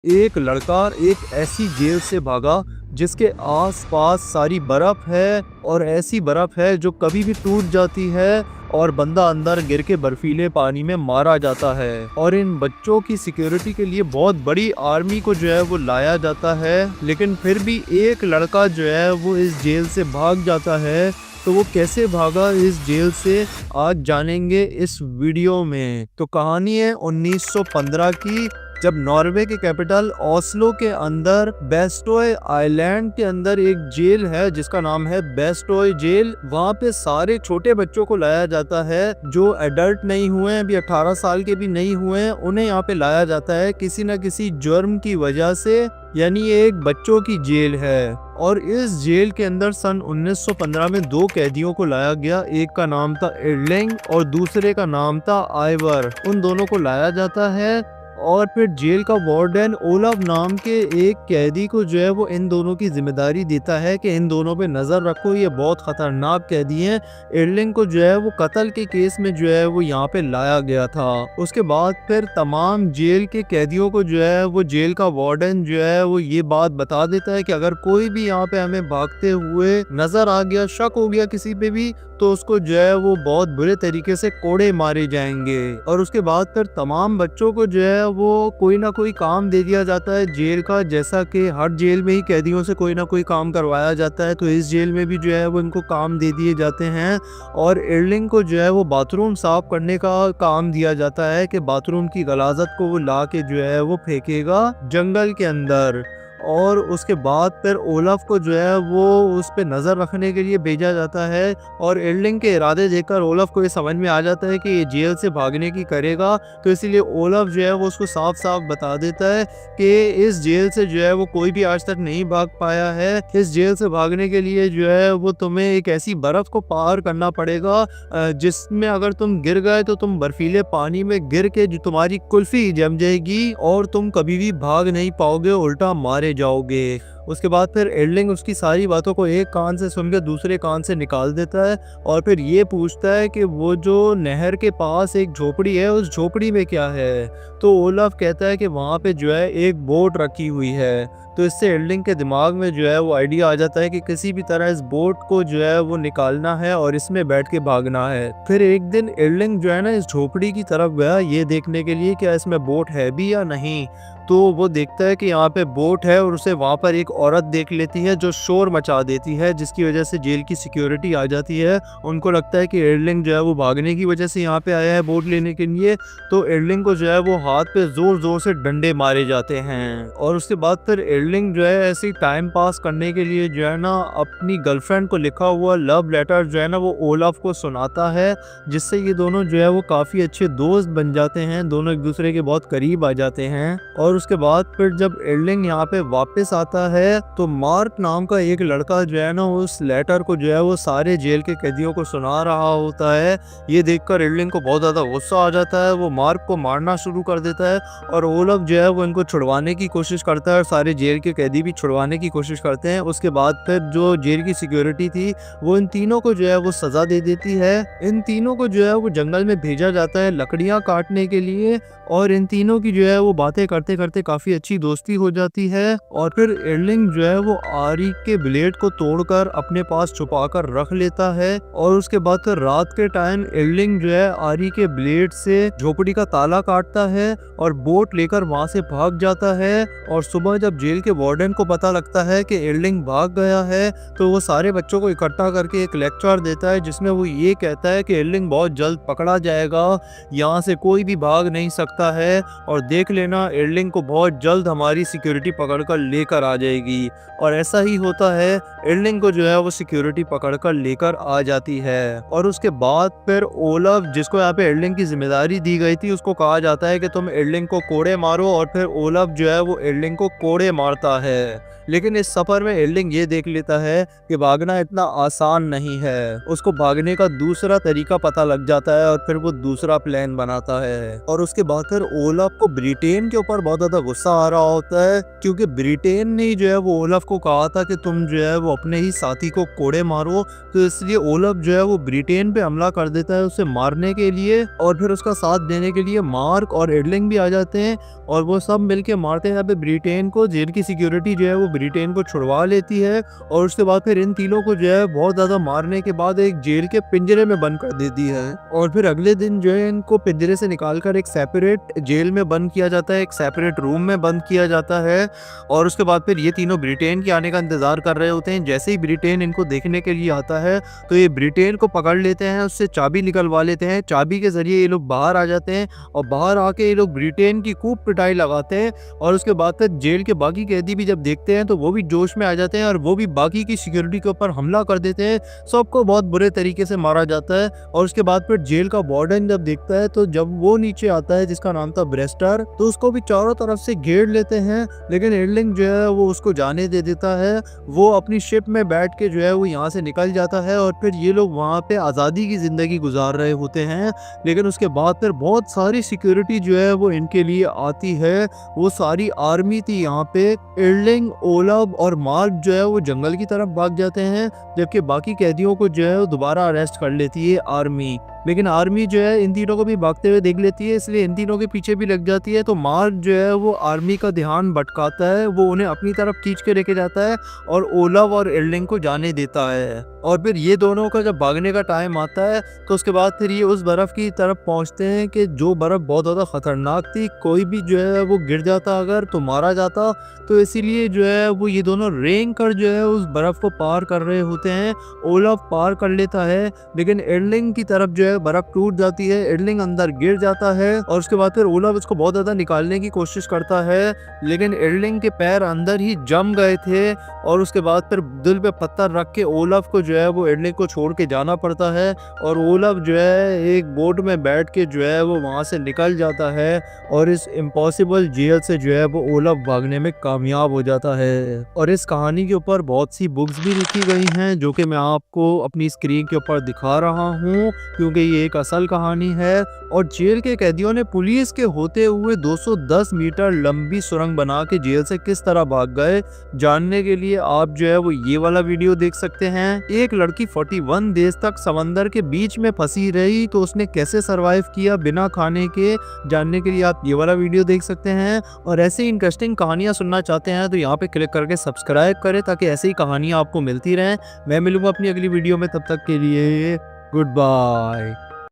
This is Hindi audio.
एक लड़का एक ऐसी जेल से भागा जिसके आस-पास सारी बर्फ है और ऐसी बर्फ है जो कभी भी टूट जाती है और बंदा अंदर गिर के बर्फीले पानी में मारा जाता है। और इन बच्चों की सिक्योरिटी के लिए बहुत बड़ी आर्मी को जो है वो लाया जाता है, लेकिन फिर भी एक लड़का जो है वो इस जेल से भाग जाता है। तो वो कैसे भागा इस जेल से, आज जानेंगे इस वीडियो में। तो कहानी है 1915 की, जब नॉर्वे के कैपिटल ओस्लो के अंदर बेस्टोय आइलैंड के अंदर एक जेल है जिसका नाम है बेस्टोय जेल। वहाँ पे सारे छोटे बच्चों को लाया जाता है जो एडल्ट नहीं हुए हैं, अभी 18 साल के भी नहीं हुए हैं, उन्हें यहाँ पे लाया जाता है किसी न किसी जुर्म की वजह से। यानी ये एक बच्चों की जेल है। और इस जेल के अंदर सन 1915 में दो कैदियों को लाया गया, एक का नाम था इरलिंग और दूसरे का नाम था आइवर। उन दोनों को लाया जाता है और फिर जेल का वार्डन ओलफ नाम के एक कैदी को जो है वो इन दोनों की जिम्मेदारी देता है कि इन दोनों पे नजर रखो, ये बहुत खतरनाक कैदी हैं। इरलिंग को जो है वो कत्ल के केस में जो है वो यहाँ पे लाया गया था। उसके बाद फिर तमाम जेल के कैदियों को जो है वो जेल का वार्डन जो है वो ये बात बता देता है कि अगर कोई भी यहाँ पे हमें भागते हुए नजर आ गया, शक हो गया किसी पे भी, तो उसको जो है वो बहुत बुरे तरीके से कोड़े मारे जाएंगे। और उसके बाद फिर तमाम बच्चों को जो है वो कोई ना कोई काम दे दिया जाता है जेल का, जैसा कि हर जेल में ही कैदियों से कोई ना कोई काम करवाया जाता है, तो इस जेल में भी जो है वो इनको काम दे दिए जाते हैं। और इरलिंग को जो है वो बाथरूम साफ करने का काम दिया जाता है कि बाथरूम की गलाजत को वो ला के जो है वो फेंकेगा जंगल के अंदर। और उसके बाद फिर ओलफ को जो है वो उस पे नज़र रखने के लिए भेजा जाता है। और इरलिंग के इरादे देखकर ओलफ को ये समझ में आ जाता है कि ये जेल से भागने की करेगा, तो इसीलिए ओलफ जो है वो उसको साफ साफ बता देता है कि इस जेल से जो है वो कोई भी आज तक नहीं भाग पाया है। इस जेल से भागने के लिए जो है वो तुम्हें एक ऐसी बर्फ़ को पार करना पड़ेगा जिसमें अगर तुम गिर गए तो तुम बर्फीले पानी में गिर के जो तुम्हारी कुल्फी जम जाएगी और तुम कभी भी भाग नहीं पाओगे, उल्टा मारे जाओगे। उसके बाद फिर इरलिंग उसकी सारी बातों को एक कान से सुनकर दूसरे कान से निकाल देता है और फिर ये पूछता है कि वो जो नहर के पास एक झोपड़ी है, उस झोपड़ी में क्या है। तो ओलफ कहता है कि वहाँ पे जो है एक बोट रखी हुई है। तो इससे इरलिंग के दिमाग में जो है वो आइडिया आ जाता है कि किसी भी तरह इस बोट को जो है वो निकालना है और इसमें बैठ के भागना है। फिर एक दिन इरलिंग जो है ना इस झोपड़ी की तरफ गया ये देखने के लिए क्या इसमें बोट है भी या नहीं। तो वो देखता है कि यहाँ पे बोट है और उसे वहाँ पर एक औरत देख लेती है जो शोर मचा देती है, जिसकी वजह से जेल की सिक्योरिटी आ जाती है। उनको लगता है कि इरलिंग जो है वो भागने की वजह से यहाँ पे आया है बोट लेने के लिए। तो इरलिंग को जो है वो हाथ पे जोर जोर से डंडे मारे जाते हैं। और उसके बाद फिर इरलिंग जो है ऐसे टाइम पास करने के लिए जो है ना अपनी गर्लफ्रेंड को लिखा हुआ लव लेटर जो है ना वो ओलफ को सुनाता है, जिससे ये दोनों जो है वो काफ़ी अच्छे दोस्त बन जाते हैं, दोनों एक दूसरे के बहुत करीब आ जाते हैं। और उसके बाद फिर जब इरलिंग यहाँ पे वापस आता है तो मार्क नाम का एक लड़का जो है ना उस लेटर को जो है वो सारे जेल के कैदियों को सुना रहा होता है। ये देखकर इरलिंग को बहुत ज़्यादा गुस्सा आ जाता है, वो मार्क को मारना शुरू कर देता है और ओलफ जो है वो इनको छुड़वाने की कोशिश करता है और सारे जेल के कैदी भी छुड़वाने की कोशिश करते हैं। उसके बाद फिर जो जेल की सिक्योरिटी थी वो इन तीनों को जो है वो सज़ा दे देती है। इन तीनों को जो है वो जंगल में भेजा जाता है लकड़ियाँ काटने के लिए और इन तीनों की जो है वो बातें करते करते काफ़ी अच्छी दोस्ती हो जाती है। और फिर इरलिंग जो है वो आरी के ब्लेड को तोड़कर अपने पास छुपा कर रख लेता है। और उसके बाद फिर रात के टाइम इरलिंग जो है आरी के ब्लेड से झोपड़ी का ताला काटता है और बोट लेकर वहां से भाग जाता है। और सुबह जब जेल के वार्डन को पता लगता है कि इरलिंग भाग गया है तो वो सारे बच्चों को इकट्ठा करके एक लेक्चर देता है जिसमें वो ये कहता है कि इरलिंग बहुत जल्द पकड़ा जाएगा, यहाँ से कोई भी भाग नहीं सकता है और देख लेना इरलिंग को बहुत जल्द हमारी सिक्योरिटी पकड़कर लेकर आ जाएगी। और ऐसा ही होता है, इरलिंग को जो है वो सिक्योरिटी पकड़कर लेकर आ जाती है। और उसके बाद फिर ओलफ, जिसको यहाँ पे इरलिंग की जिम्मेदारी दी गई थी, उसको कहा जाता है कि तुम इरलिंग को कोड़े मारो और फिर ओलफ जो है वो इरलिंग को कोड़े मारता है। लेकिन इस सफर में इरलिंग ये देख लेता है कि भागना इतना आसान नहीं है, उसको भागने का दूसरा तरीका पता लग जाता है और फिर वो दूसरा प्लान बनाता है। और उसके बाद फिर ओलफ को ब्रिटेन के ऊपर बहुत ज़्यादा गुस्सा आ रहा होता है, क्योंकि ब्रिटेन ने जो है वो ओलफ को कहा था कि तुम जो है वो अपने ही साथी को कोड़े मारो। तो इसलिए ओलफ जो है वो ब्रिटेन पे हमला कर देता है उसे मारने के लिए, और फिर उसका साथ देने के लिए मार्क और एडलिंग भी आ जाते हैं और वो सब मिलके मारते हैं यहाँ पे ब्रिटेन को। जेल की सिक्योरिटी जो है वो ब्रिटेन को छुड़वा लेती है और उसके बाद फिर इन तीनों को जो है बहुत ज़्यादा मारने के बाद एक जेल के पिंजरे में बंद कर देती है, और फिर अगले दिन जो है इनको पिंजरे से निकालकर एक सेपरेट जेल में बंद किया जाता है, एक सेपरेट रूम में बंद किया जाता है। और उसके बाद फिर ये तीनों ब्रिटेन के आने का इंतजार कर रहे होते हैं। जैसे ही ब्रिटेन इनको देखने के लिए आता है तो ये ब्रिटेन को पकड़ लेते हैं, उससे चाबी निकलवा लेते हैं। चाबी के जरिए ये लोग बाहर आ जाते हैं और बाहर आके ये लोग ब्रिटेन की खूब पिटाई लगाते हैं। और उसके बाद फिर जेल के बाकी कैदी भी जब देखते हैं तो वो भी जोश में आ जाते हैं और वो भी बाकी की सिक्योरिटी के ऊपर हमला कर देते हैं। सबको बहुत बुरे तरीके से मारा जाता है। और उसके बाद फिर जेल का वार्डन जब देखता है तो जब वो नीचे आता है, जिसका नाम था ब्रेस्टर, तो उसको भी चारों तरफ से घेर लेते हैं, लेकिन एडलिंग जो है वो उसको जाने दे देता है। वो अपनी शिप में बैठ के जो है वो यहाँ से निकल जाता है और फिर ये लोग वहाँ पे आज़ादी की ज़िंदगी गुजार रहे होते हैं। लेकिन उसके बाद फिर बहुत सारी सिक्योरिटी जो है वो इनके लिए आती है। वो सारी आर्मी थी यहाँ पे। एडलिंग, ओलफ और मार्क जो है वो जंगल की तरफ भाग जाते हैं, जबकि बाकी कैदियों को जो है वो दोबारा अरेस्ट कर लेती है आर्मी। लेकिन आर्मी जो है इन तीनों को भी भागते हुए देख लेती है, इसलिए इन तीनों के पीछे भी लग जाती है। तो मार्क जो है वो आर्मी का ध्यान भटकाता है, वो उन्हें अपनी तरफ खींच के लेके जाता है और ओलफ और एडलिंग को जाने देता है। और फिर ये दोनों का जब भागने का टाइम आता है तो उसके बाद फिर ये उस बर्फ़ की तरफ पहुंचते हैं कि जो बर्फ़ बहुत ज़्यादा ख़तरनाक थी, कोई भी जो है वो गिर जाता अगर तो मारा जाता। तो इसीलिए जो है वो ये दोनों रेंग कर जो है उस बर्फ़ को पार कर रहे होते हैं। ओलफ पार कर लेता है, लेकिन एडलिंग की तरफ जो है बर्फ़ टूट जाती है, एडलिंग अंदर गिर जाता है और उसके बाद फिर ओलफ उसको बहुत ज़्यादा निकालने की कोशिश करता है, लेकिन एडलिंग के पैर अंदर ही जम गए थे। और उसके बाद फिर दिल पे पत्थर रख के ओलफ को जो है वो एडलिंग को छोड़ के जाना पड़ता है और ओलफ जो है एक बोट में बैठ के जो है वो वहाँ से निकल जाता है और इस इम्पॉसिबल जेल से जो है वो ओलफ भागने में कामयाब हो जाता है। और इस कहानी के ऊपर बहुत सी बुक्स भी लिखी गई हैं जो कि मैं आपको अपनी स्क्रीन के ऊपर दिखा रहा हूँ, क्योंकि ये एक असल कहानी है। और जेल के कैदियों ने पुलिस के होते हुए 210 मीटर लंबी सुरंग बना के जेल से किस तरह भाग गए, जानने के लिए आप जो है वो ये वाला वीडियो देख सकते हैं। एक लड़की 41 डेज तक समंदर के बीच में फंसी रही, तो उसने कैसे सरवाइव किया बिना खाने के, जानने के लिए आप ये वाला वीडियो देख सकते हैं। और ऐसी इंटरेस्टिंग कहानियां सुनना चाहते हैं तो यहाँ पे क्लिक करके सब्सक्राइब करें ताकि ऐसी ही कहानियां आपको मिलती रहें। मैं मिलूंगा अपनी अगली वीडियो में, तब तक के लिए गुड बाय।